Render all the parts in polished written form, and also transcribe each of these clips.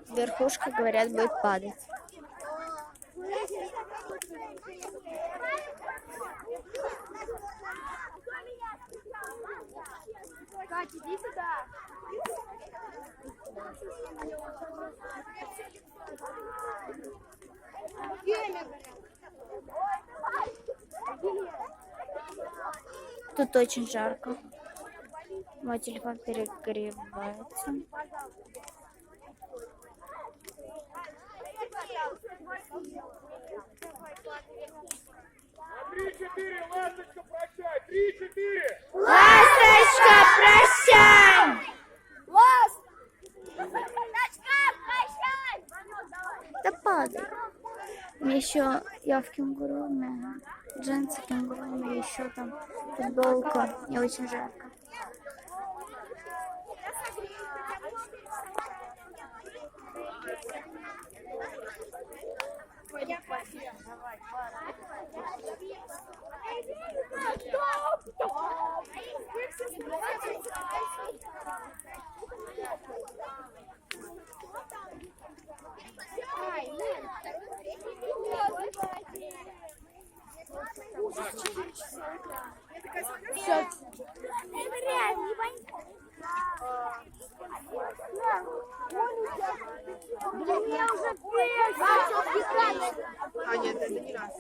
Верхушка, говорят, будет падать. Катя, иди сюда. Тут очень жарко. Мой телефон перегревается. 3-4, ласточка, прощай! 3-4! Ласточка, прощай! Да падай. Мне еще я в кенгуру, у меня джинсы кенгуру, у меня еще там футболка. Мне очень жарко. Блин, я уже начал писать. А, нет, это не раз.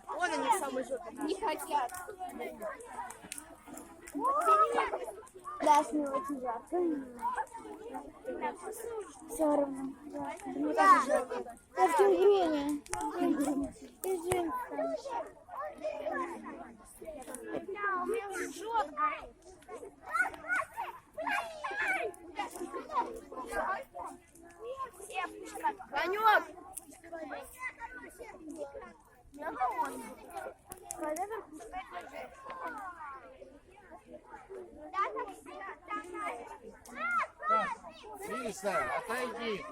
Вон они самые желтые. Не хотят. Да, с ним очень жарко. Все равно. Мне тоже жарко. Я в кенгуре. Извини. У меня уже жжет, горит. Ванек! Лиса, отойди!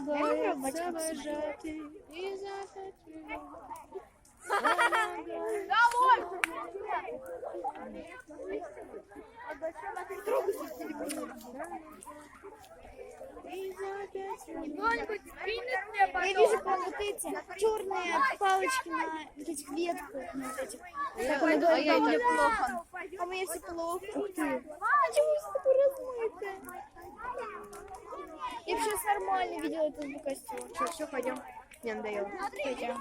Улыбается вожатый и захотел. Я вижу вот эти черные палочки на вот этих ветках, на вот этих. А я мне плохо. А мне все плохо. Ух ты. Почему все такое размытое? Я бы сейчас нормально видела этот костюм. Все, пойдем. Не надоело. Пойдем.